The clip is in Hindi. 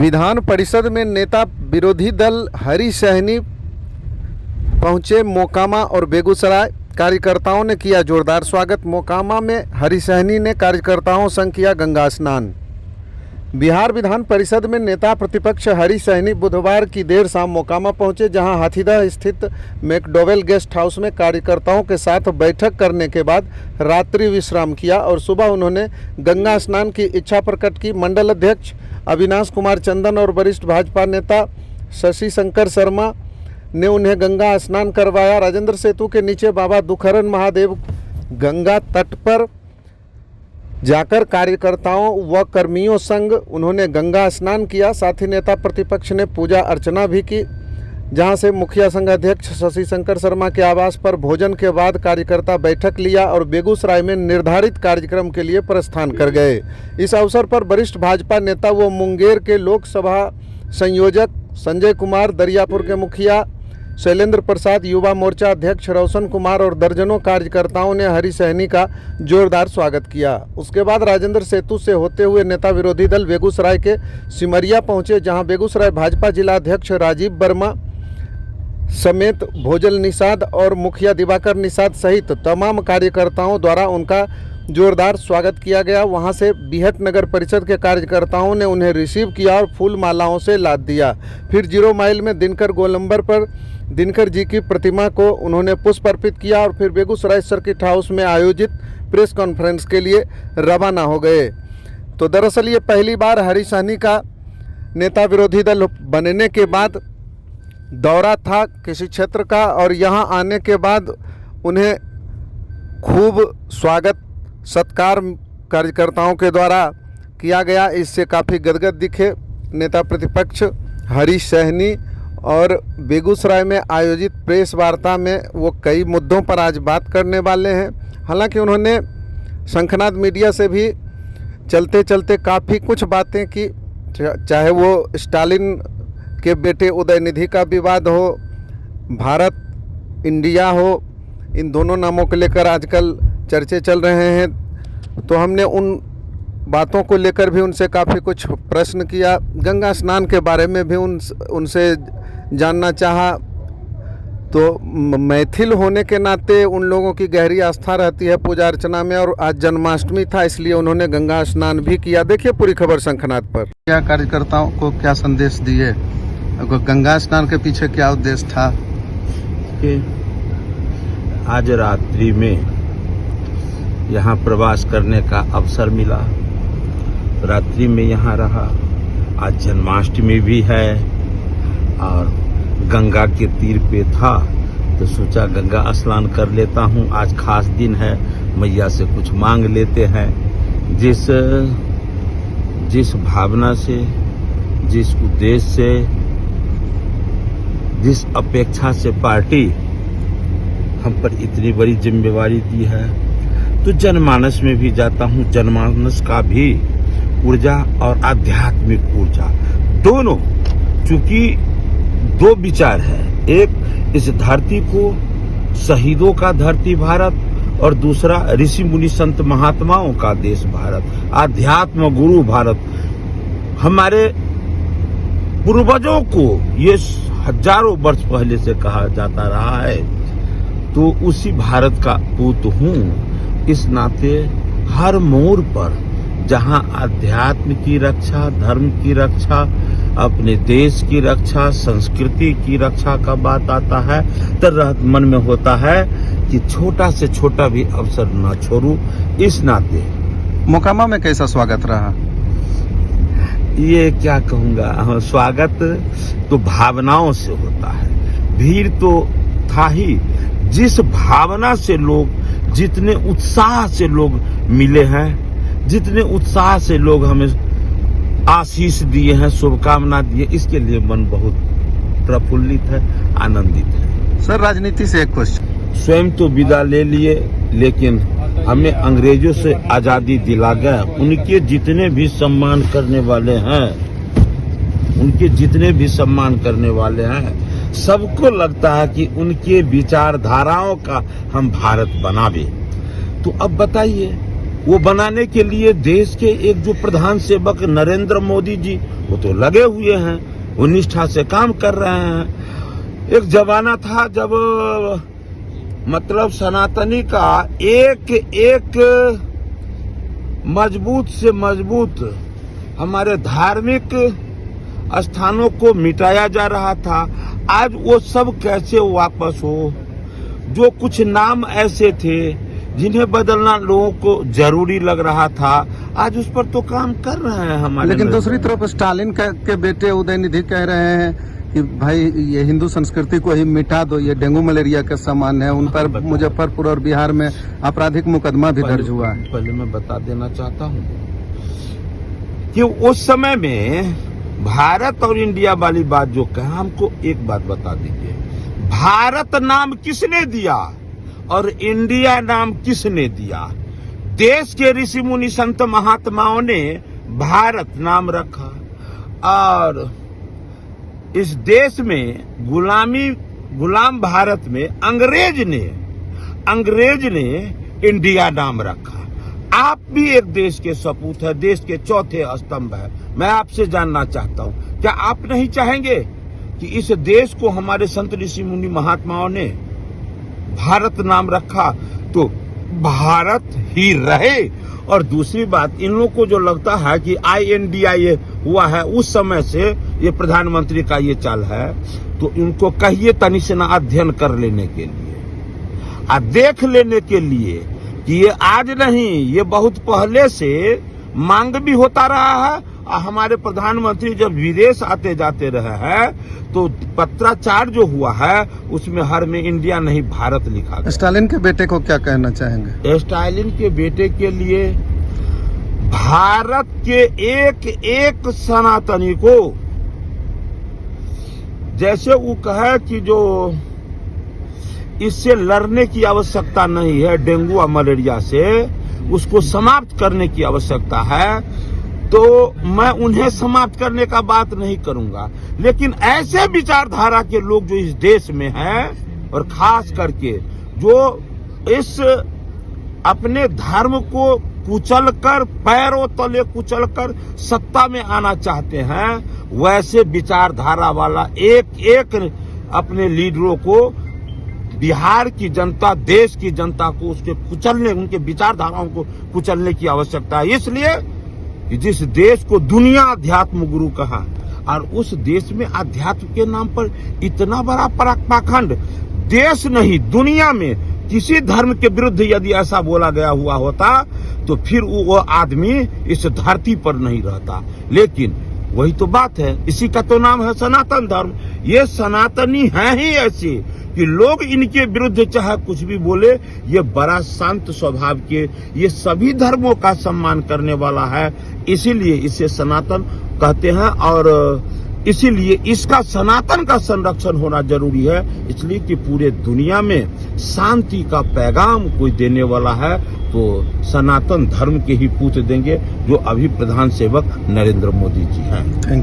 विधान परिषद में नेता विरोधी दल हरी सहनी पहुंचे मोकामा और बेगूसराय। कार्यकर्ताओं ने किया जोरदार स्वागत। मोकामा में हरी सहनी ने कार्यकर्ताओं संग किया गंगा स्नान। बिहार विधान परिषद में नेता प्रतिपक्ष हरी सहनी बुधवार की देर शाम मोकामा पहुंचे, जहां हाथीदह स्थित मैकडॉवेल गेस्ट हाउस में कार्यकर्ताओं के साथ बैठक करने के बाद रात्रि विश्राम किया और सुबह उन्होंने गंगा स्नान की इच्छा प्रकट की। मंडल अध्यक्ष अविनाश कुमार चंदन और वरिष्ठ भाजपा नेता शशि शंकर शर्मा ने उन्हें गंगा स्नान करवाया। राजेंद्र सेतु के नीचे बाबा दुखरन महादेव गंगा तट पर जाकर कार्यकर्ताओं व कर्मियों संग उन्होंने गंगा स्नान किया। साथ ही नेता प्रतिपक्ष ने पूजा अर्चना भी की, जहां से मुखिया संघ अध्यक्ष शशि शंकर शर्मा के आवास पर भोजन के बाद कार्यकर्ता बैठक लिया और बेगूसराय में निर्धारित कार्यक्रम के लिए प्रस्थान कर गए। इस अवसर पर वरिष्ठ भाजपा नेता व मुंगेर के लोकसभा संयोजक संजय कुमार, दरियापुर के मुखिया शैलेंद्र प्रसाद, युवा मोर्चा अध्यक्ष रोशन कुमार और दर्जनों कार्यकर्ताओं ने हरी सहनी का जोरदार स्वागत किया। उसके बाद राजेंद्र सेतु से होते हुए नेता विरोधी दल बेगूसराय के सिमरिया पहुंचे, जहां बेगूसराय भाजपा जिला अध्यक्ष राजीव वर्मा समेत भोजल निषाद और मुखिया दिवाकर निषाद सहित तमाम कार्यकर्ताओं द्वारा उनका जोरदार स्वागत किया गया। वहां से बिहट नगर परिषद के कार्यकर्ताओं ने उन्हें रिसीव किया और फूल मालाओं से लाद दिया। फिर 0 माइल में दिनकर गोलंबर पर दिनकर जी की प्रतिमा को उन्होंने पुष्प अर्पित किया और फिर बेगूसराय सर्किट हाउस में आयोजित प्रेस कॉन्फ्रेंस के लिए रवाना हो गए। तो दरअसल ये पहली बार हरी सहनी का नेता विरोधी दल बनने के बाद दौरा था किसी क्षेत्र का, और यहाँ आने के बाद उन्हें खूब स्वागत सत्कार कार्यकर्ताओं के द्वारा किया गया। इससे काफ़ी गदगद दिखे नेता प्रतिपक्ष हरी सहनी, और बेगूसराय में आयोजित प्रेस वार्ता में वो कई मुद्दों पर आज बात करने वाले हैं। हालांकि उन्होंने शंखनाद मीडिया से भी चलते चलते काफ़ी कुछ बातें की, चाहे वो स्टालिन के बेटे उदयनिधि का विवाद हो, भारत इंडिया हो, इन दोनों नामों को लेकर आजकल चर्चे चल रहे हैं। तो हमने उन बातों को लेकर भी उनसे काफ़ी कुछ प्रश्न किया। गंगा स्नान के बारे में भी उनसे जानना चाहा। तो मैथिल होने के नाते उन लोगों की गहरी आस्था रहती है पूजा अर्चना में, और आज जन्माष्टमी था इसलिए उन्होंने गंगा स्नान भी किया। देखिए पूरी खबर शंखनाद पर। क्या कार्यकर्ताओं को क्या संदेश दिए, गंगा स्नान के पीछे क्या उद्देश्य था? कि आज रात्रि में यहाँ प्रवास करने का अवसर मिला, रात्रि में यहाँ रहा। आज जन्माष्टमी भी है और गंगा के तीर पे था, तो सोचा गंगा स्नान कर लेता हूँ। आज खास दिन है, मैया से कुछ मांग लेते हैं। जिस भावना से, जिस उद्देश्य से, जिस अपेक्षा से पार्टी हम पर इतनी बड़ी जिम्मेवारी दी है, तो जनमानस में भी जाता हूँ। जनमानस का भी ऊर्जा और आध्यात्मिक ऊर्जा दोनों, चूंकि 2 विचार है, एक इस धरती को शहीदों का धरती भारत, और दूसरा ऋषि मुनि संत महात्माओं का देश भारत, आध्यात्म गुरु भारत। हमारे पूर्वजों को ये हजारों वर्ष पहले से कहा जाता रहा है, तो उसी भारत का पूत हूँ। इस नाते हर मोड़ पर जहाँ आध्यात्म की रक्षा, धर्म की रक्षा, अपने देश की रक्षा, संस्कृति की रक्षा का बात आता है, तो मन में होता है कि छोटा से छोटा भी अवसर न छोड़ूं। इस नाते मोकामा में कैसा स्वागत रहा? ये क्या कहूँगा, स्वागत तो भावनाओं से होता है। भीड़ तो था ही, जिस भावना से लोग, जितने उत्साह से लोग मिले हैं, जितने उत्साह से लोग हमें आशीष दिए हैं, शुभकामना दिए, इसके लिए मन बहुत प्रफुल्लित है, आनंदित है। सर, राजनीति से एक क्वेश्चन। स्वयं तो विदा ले लिए, लेकिन हमें अंग्रेजों से आजादी दिला गया। उनके जितने भी सम्मान करने वाले हैं, सबको लगता है कि उनके विचारधाराओं का हम भारत बनावे। तो अब बताइए, वो बनाने के लिए देश के एक जो प्रधान सेवक नरेंद्र मोदी जी, वो तो लगे हुए हैं, वो निष्ठा से काम कर रहे हैं। एक जमाना था जब मतलब सनातनी का एक एक मजबूत से मजबूत हमारे धार्मिक स्थानों को मिटाया जा रहा था। आज वो सब कैसे वापस हो? जो कुछ नाम ऐसे थे जिन्हें बदलना लोगों को जरूरी लग रहा था, आज उस पर तो काम कर रहे हैं हमारे। लेकिन दूसरी तरफ स्टालिन के बेटे उदयनिधि कह रहे हैं कि भाई ये हिंदू संस्कृति को ही मिटा दो, ये डेंगू मलेरिया का सामान है। उन पर मुजफ्फरपुर और बिहार में आपराधिक मुकदमा भी दर्ज हुआ है। पहले मैं बता देना चाहता हूँ कि उस समय में भारत और इंडिया वाली बात जो कहा, हमको एक बात बता दीजिए, भारत नाम किसने दिया और इंडिया नाम किसने दिया? देश के ऋषि मुनि संत महात्माओं ने भारत नाम रखा और इस देश में गुलाम भारत में अंग्रेज ने इंडिया नाम रखा। आप भी एक देश के सपूत है, देश के चौथे स्तंभ है। मैं आपसे जानना चाहता हूं, क्या आप नहीं चाहेंगे कि इस देश को हमारे संत ऋषि मुनि महात्माओं ने भारत नाम रखा तो भारत ही रहे? और दूसरी बात, इन लोगों को जो लगता है कि INDIA हुआ है, उस समय से ये प्रधानमंत्री का ये चाल है, तो इनको कहिए तनि से ना अध्ययन कर लेने के लिए और देख लेने के लिए कि ये आज नहीं, ये बहुत पहले से मांग भी होता रहा है। और हमारे प्रधानमंत्री जब विदेश आते जाते रहे हैं तो पत्राचार जो हुआ है उसमें हर में इंडिया नहीं भारत लिखा गया। स्टालिन के बेटे को क्या कहना चाहेंगे? स्टालिन के बेटे के लिए भारत के एक एक सनातनी को, जैसे वो कहे कि जो इससे लड़ने की आवश्यकता नहीं है, डेंगू और मलेरिया से उसको समाप्त करने की आवश्यकता है, तो मैं उन्हें समाप्त करने का बात नहीं करूंगा। लेकिन ऐसे विचारधारा के लोग जो इस देश में हैं और खास करके जो इस अपने धर्म को कुचलकर, पैरों तले कुचलकर सत्ता में आना चाहते हैं, वैसे विचारधारा वाला एक एक अपने लीडरों को बिहार की जनता, देश की जनता को उसके कुचलने, उनके विचारधाराओं को कुचलने की आवश्यकता है। इसलिए कि जिस देश को दुनिया अध्यात्म गुरु कहा और उस देश में अध्यात्म के नाम पर इतना बड़ा पाखंड, देश नहीं दुनिया में किसी धर्म के विरुद्ध यदि ऐसा बोला गया हुआ होता तो फिर वो आदमी इस धरती पर नहीं रहता। लेकिन वही तो बात है, इसी का तो नाम है सनातन धर्म। ये सनातनी है ही ऐसे कि लोग इनके विरुद्ध चाहे कुछ भी बोले, ये बड़ा शांत स्वभाव के, ये सभी धर्मों का सम्मान करने वाला है, इसीलिए इसे सनातन कहते हैं। और इसीलिए इसका सनातन का संरक्षण होना जरूरी है, इसलिए कि पूरे दुनिया में शांति का पैगाम कोई देने वाला है तो सनातन धर्म के ही पूत देंगे, जो अभी प्रधान सेवक नरेंद्र मोदी जी हैं। Thank you.